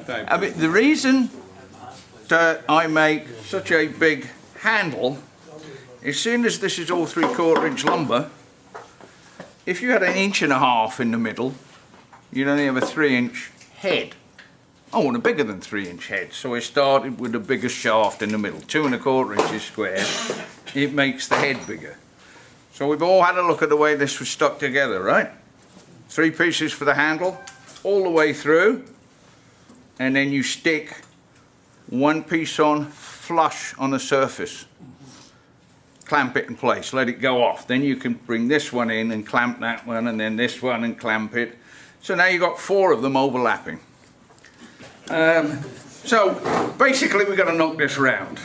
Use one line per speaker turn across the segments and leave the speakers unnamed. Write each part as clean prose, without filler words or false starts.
I mean, the reason that I make such a big handle, as soon as this is all 3/4 inch lumber, if you had 1.5 inches in the middle, you'd only have a 3-inch head. I want a bigger than 3-inch head, so I started with a bigger shaft in the middle, 2¼ inches square. It makes the head bigger. So we've all had a look at the way this was stuck together, right? 3 pieces for the handle, all the way through, and then you stick 1 piece on flush on the surface. Clamp it in place, let it go off. Then you can bring this one in and clamp that one, and then this one and clamp it. So now you've got 4 of them overlapping. So basically we've got to knock this round.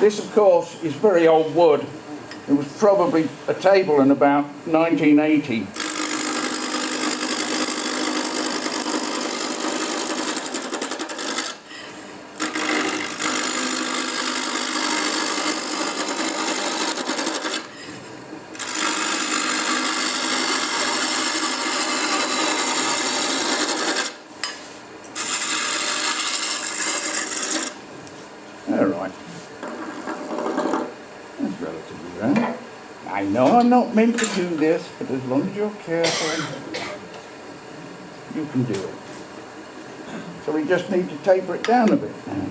This, of course, is very old wood. It was probably a table in about 1980. I know I'm not meant to do this, but as long as you're careful, you can do it. So we just need to taper it down a bit now.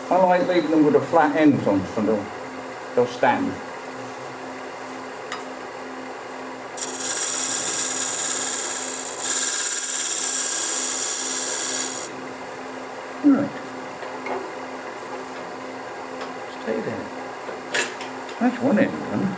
I like leaving them with a flat end on, so they'll stand. Right. Stay there. That's one end done.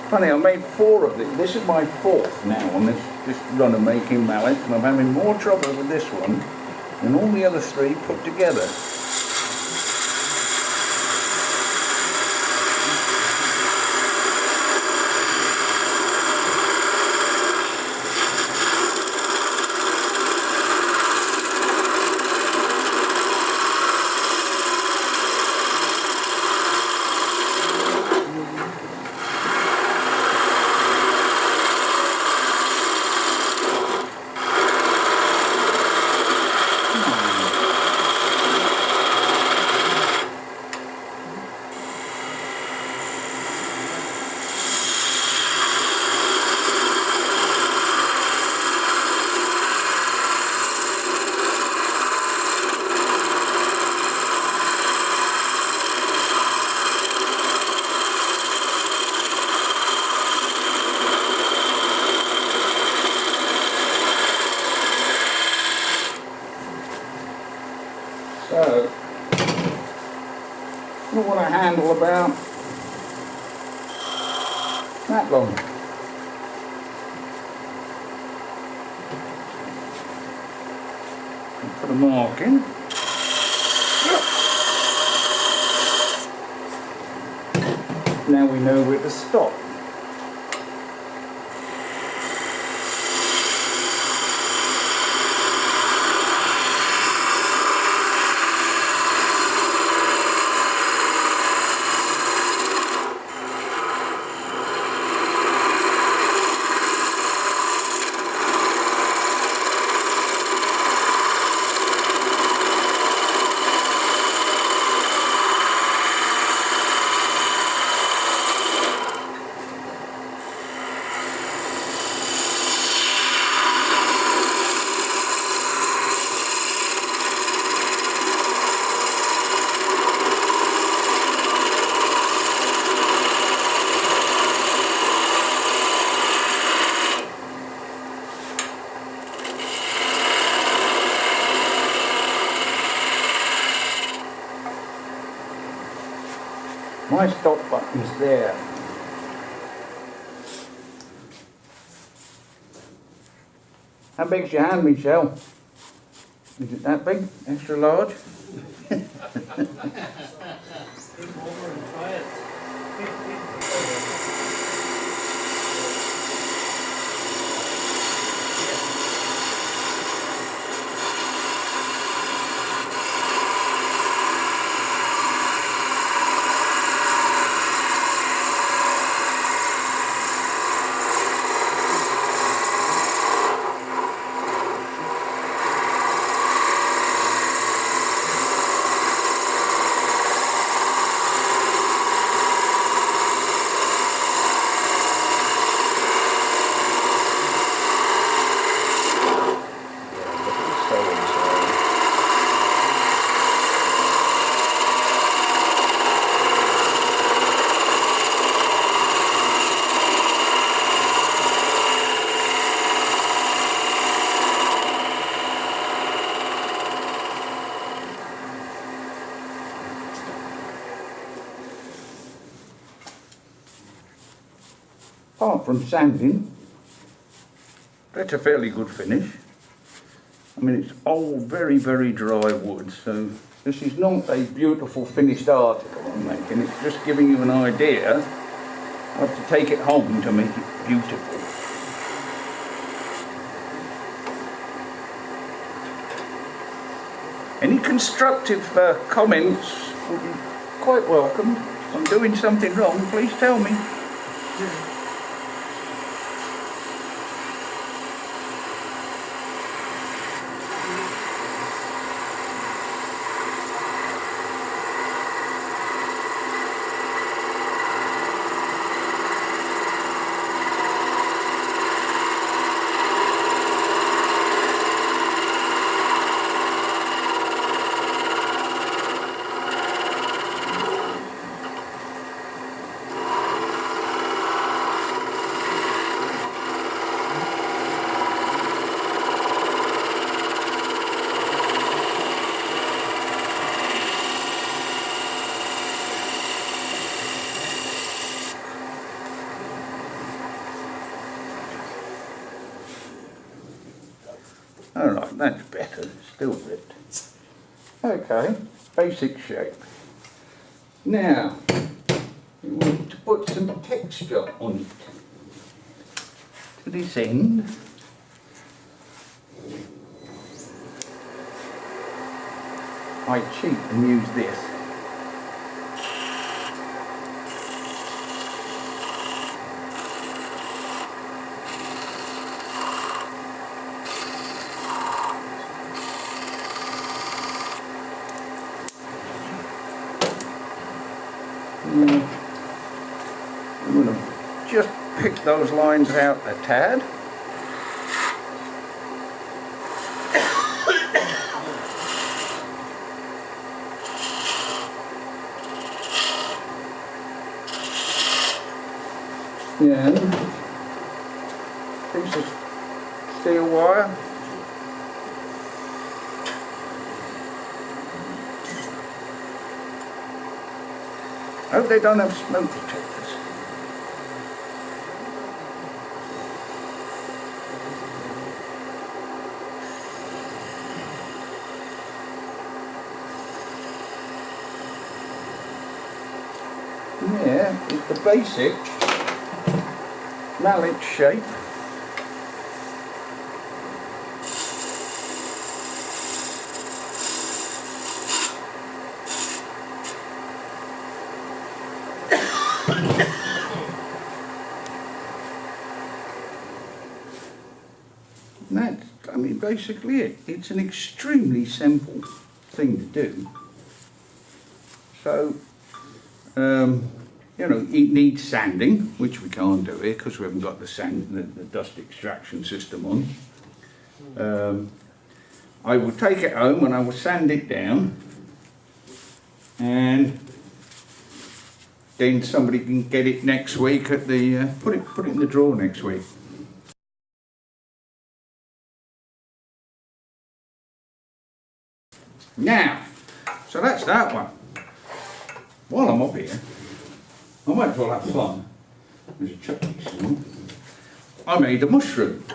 Funny, I made 4 of these. This is my 4th now on this run of making mallets, and I'm having more trouble with this one than all the other 3 put together. You want a handle about that long. And put a mark in. Now we know where to stop. My stop button's there. How big's your hand, Michelle? Is it that big? Extra large? Apart from sanding, that's a fairly good finish. I mean, it's old, very, very dry wood, so this is not a beautiful finished article I'm making. It's just giving you an idea. I have to take it home to make it beautiful. Any constructive comments will be quite welcome. If I'm doing something wrong, please tell me. Alright, that's better, still ripped. Okay, basic shape. Now, we want to put some texture on it. To this end, I cheat and use this. I'm going to just pick those lines out a tad. And piece of steel wire. Hope they don't have smoke detectors. Yeah, it's the basic mallet shape. And that's, I mean, basically it. It's an extremely simple thing to do. So, you know, it needs sanding, which we can't do here because we haven't got the dust extraction system on. I will take it home and I will sand it down, and then somebody can get it next week at the put it in the drawer next week. Now, so that's that one. While I'm up here, I might as well have fun. There's a chucky small. I made a mushroom.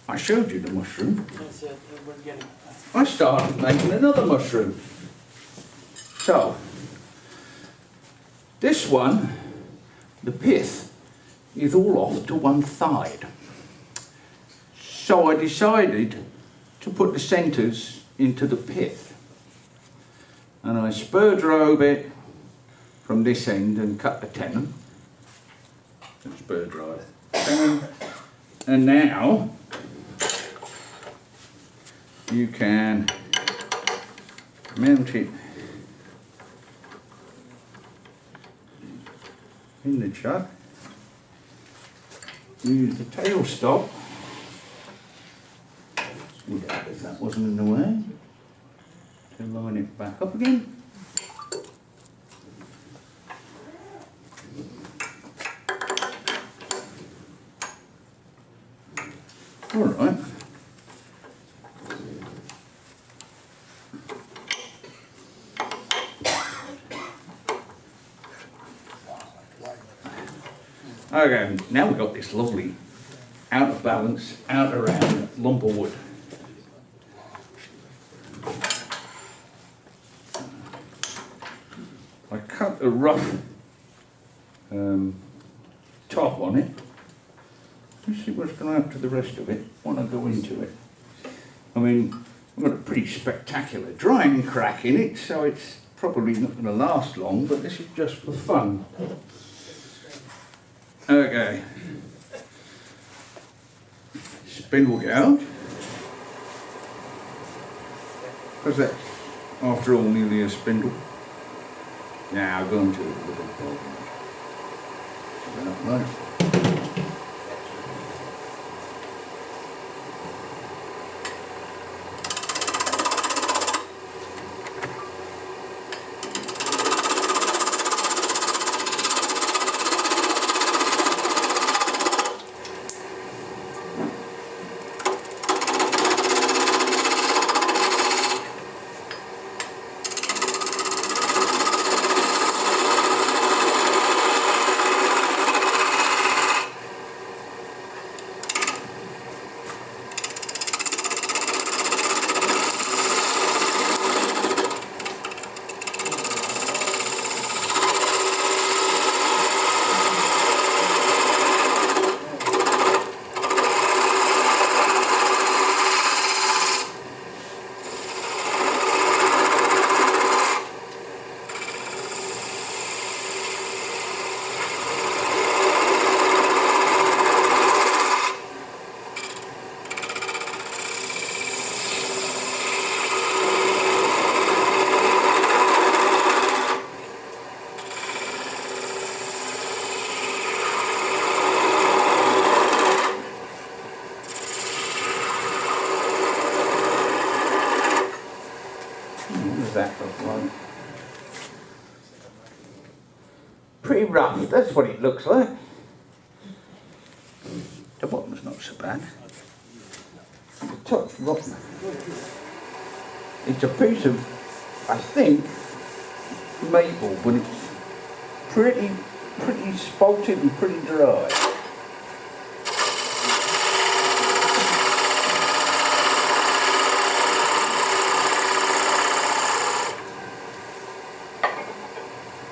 I showed you the mushroom.
That's it, we're getting it.
I started making another mushroom. So, this one, the pith, is all off to one side. So I decided to put the centres into the pith. And I spur drove it from this end and cut the tenon. Spur drive. And now you can mount it in the chuck. Use the tail stop, if that wasn't in the way, to line it back up again. All right. Okay, now we've got this lovely out of balance, out around lump of wood. I cut a rough top on it. Let's see what's going to happen to the rest of it when I go into it. I mean, I've got a pretty spectacular drying crack in it, so it's probably not going to last long, but this is just for fun. Okay. Spindle gouge. Because that's, after all, nearly a spindle. Now, I'll go into it with a little problem. Right. That look like? Pretty rough, that's what it looks like. The bottom's not so bad. The top's rotten. It's a piece of, I think, maple, but it's pretty spotted and pretty dry.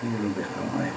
A little bit high.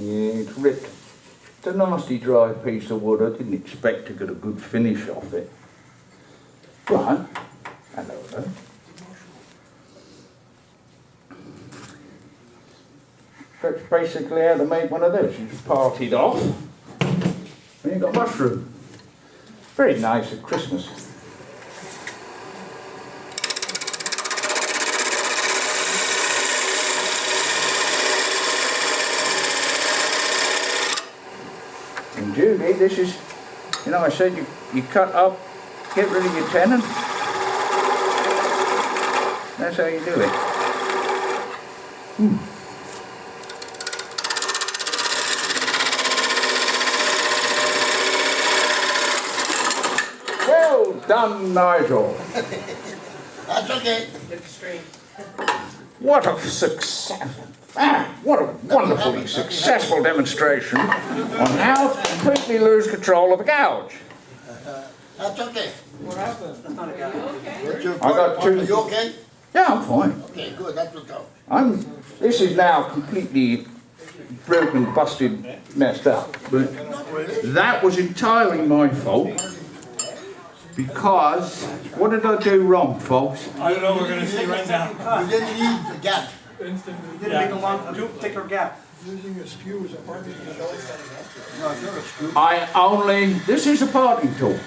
Yeah, it's ripped. It's a nasty dry piece of wood. I didn't expect to get a good finish off it. But, hello there. That's basically how to make one of those. You just part it off, and you've got mushroom. Very nice at Christmas. And Judy, this is, you know, I said you cut up, get rid of your tenon. That's how you do it. Well done, Nigel.
That's okay.
What a success. What a wonderfully successful demonstration on how to completely lose control of a gouge.
That's okay.
What happened? That's not a guy.
I got two.
Are you okay?
Yeah, I'm fine.
Okay, good. That's what's up.
This is now completely broken, busted, messed up. But that was entirely my fault. Because, what did I do wrong, folks?
I don't know, we're going to see right now.
You didn't need the gap.
You didn't make a long, thicker gap.
Using a skew as a parting tool.
No, it's not a screw.
This is a parting tool.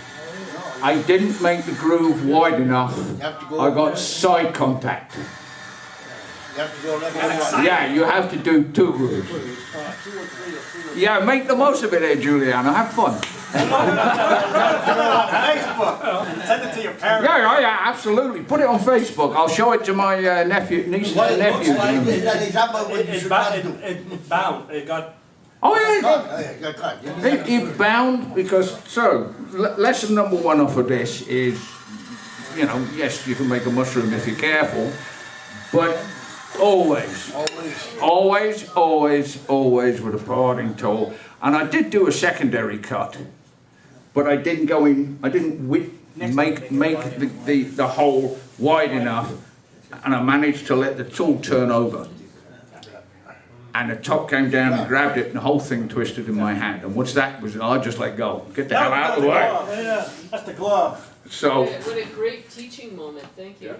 I didn't make the groove wide enough.
You have to go
I got side contact.
You have to go left and right.
Yeah, you have to do two grooves. Yeah, make the most of it there, Juliana. Have fun.
Facebook. Send it to your parents.
Yeah, absolutely. Put it on Facebook. I'll show it to my nieces
What
and
it looks
nephews.
like is that it's about what you should not do.
It bound. It got.
Oh yeah,
Cut. Yeah, cut. You need to-
it bound because lesson number one off of this is, you know, yes, you can make a mushroom if you're careful, but always with a parting tool. And I did do a secondary cut, but I didn't go in. I didn't make the hole wide enough, and I managed to let the tool turn over. And the top came down and grabbed it, and the whole thing twisted in my hand. And once that was, I just let go. Get the hell out of the way.
Yeah, that's the glove.
So.
What a great teaching moment. Thank you.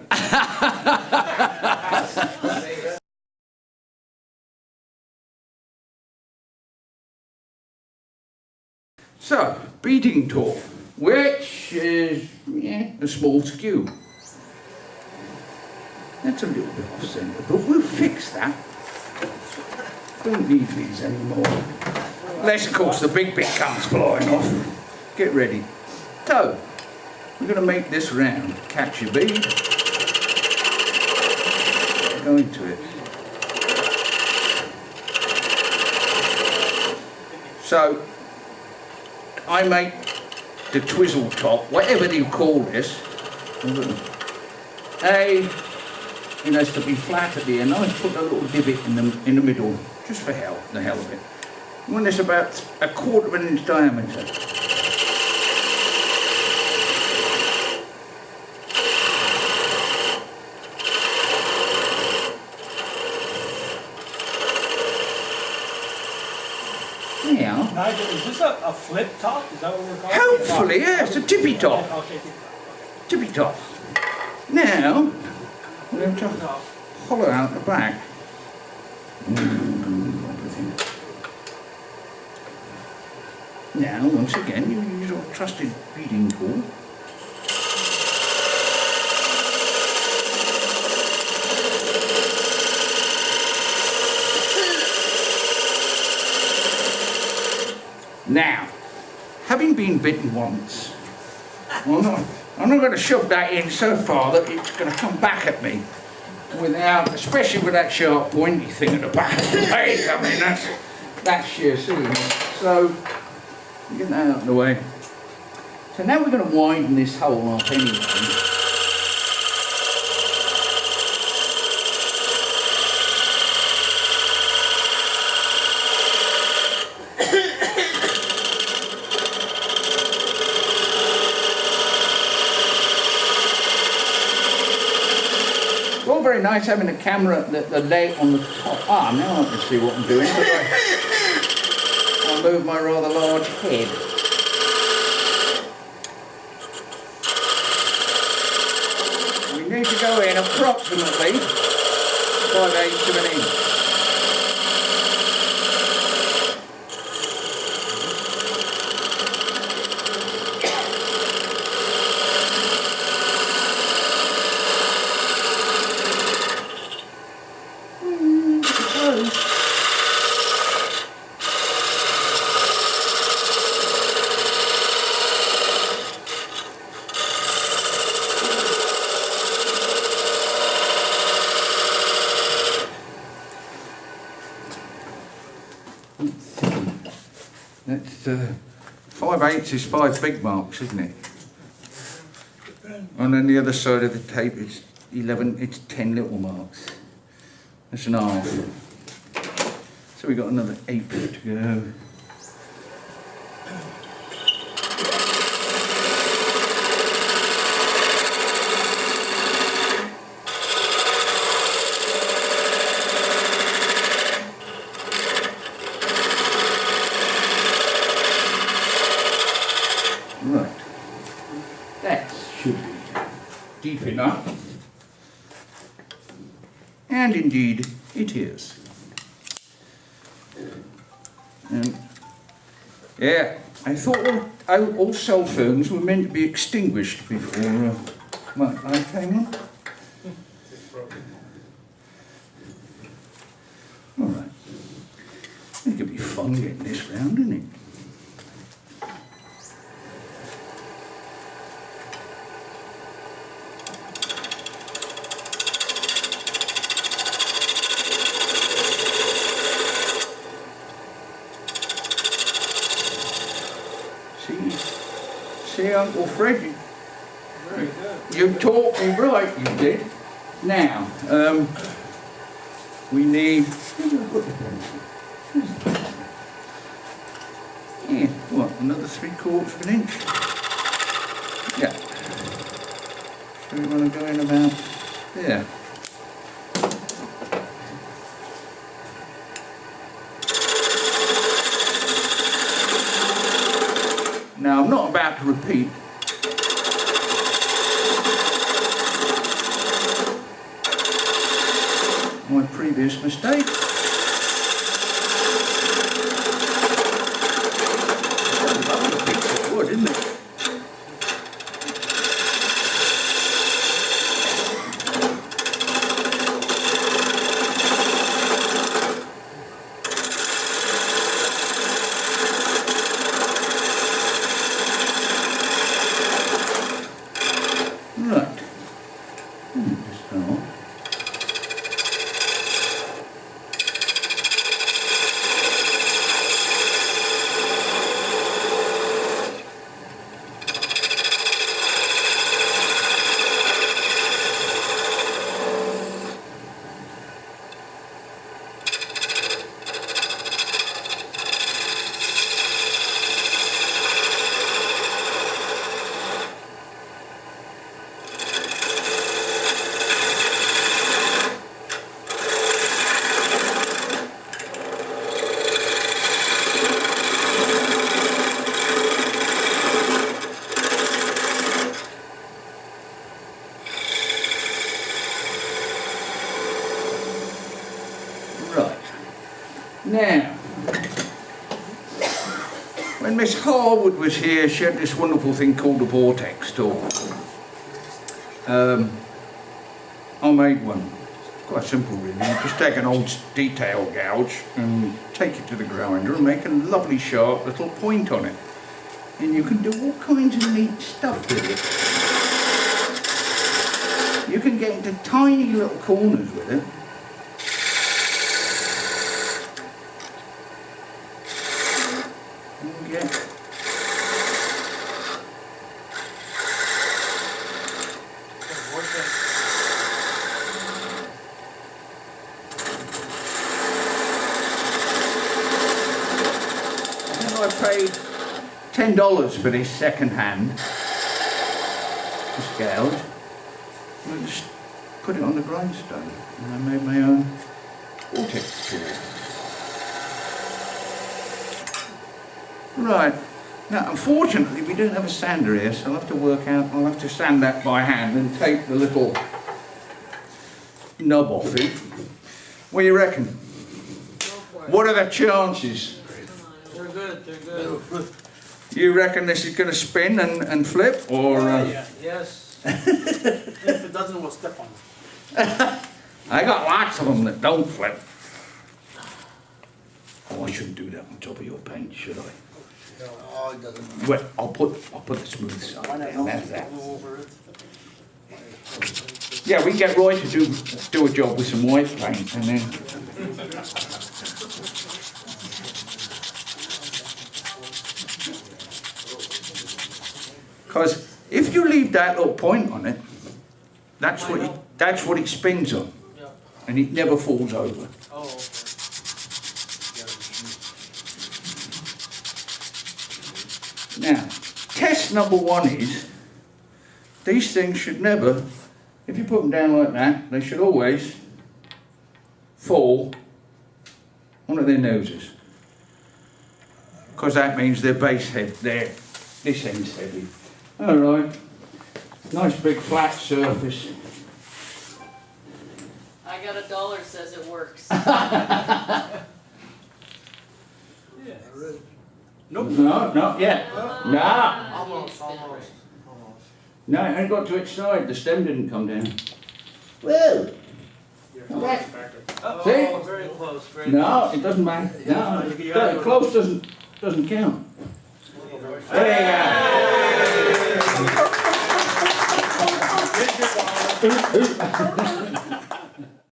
So, beating tool, which is a small skew. That's a little bit off centre, but we'll fix that. Don't need these anymore. Unless, of course, the big bit comes flying off. Get ready. So, we're going to make this round. Catch your bead. Go into it. So, I make the twizzle top, whatever you call this. It has to be flat at the end. I put a little divot in the middle, just for the hell of it. When it's about 1/4 of an inch diameter. Now,
Nigel, is this a flip top? Is that what we're calling it?
hopefully, yeah, it's a tippy top.
Okay.
Tippy top. Now, we're going to hollow out the back. Now, once again, you use your trusted beading tool. Now, having been bitten once, I'm not going to shove that in so far that it's going to come back at me without, especially with that sharp pointy thing at the back of the leg. I mean, that's sheer silly. So, get that out of the way. So now we're going to widen this hole up anyway. It's all very nice having the camera, the leg on the top. Ah, now I can see what I'm doing. I'll move my rather large head. We need to go in approximately 5/8 of an inch. That's 5/8 is 5 big marks, isn't it? And then the other side of the tape is 10 little marks. That's an half. So we've got another 8 to go. Right, that should be deep enough, and indeed it is. And yeah, I thought all cell phones were meant to be extinguished before I came on. All right, it could be fun getting this round, isn't it? See, Uncle Fred, you taught me right, you did. Now, we need, yeah, what, another 3/4 of an inch? Yeah. So we want to go in about there. Now, I'm not about to repeat my previous mistake. It's a lovely piece of wood, isn't it? Right. Now, when Miss Harwood was here, she had this wonderful thing called a vortex tool. I made one. Quite simple really. You just take an old detail gouge and take it to the grinder and make a lovely sharp little point on it. And you can do all kinds of neat stuff with it. You can get into tiny little corners with it. And get I paid $10 for this second hand, this gouge. I just put it on the grindstone and I made my own vortex tool. Right, now unfortunately we don't have a sander here, so I'll have to work out, I'll have to sand that by hand and take the little nub off it. What do you reckon?
Go for it.
What are the chances?
They're good, they're good.
You reckon this is going to spin and flip, or?
Yeah, yes. If it doesn't, we'll step on it.
I got lots of them that don't flip. Oh, I shouldn't do that on top of your paint, should I?
Oh, it doesn't.
Well, I'll put the smooth side down. That's that. Yeah, we can get Roy to do a job with some white paint, and then. Because if you leave that little point on it, that's what it spins on,
Yep.
and it never falls over.
Oh, okay.
Now, test number one is these things should never, if you put them down like that, they should always fall onto their noses, because that means their base head there, this end's heavy. All right, nice big flat surface.
I got $1 says it works.
No, not yet. No,
Almost, almost.
no, it ain't got to its side. The stem didn't come down. Whoa.
Oh,
See?
very close, very
No, it doesn't matter. No, close doesn't count. There you go.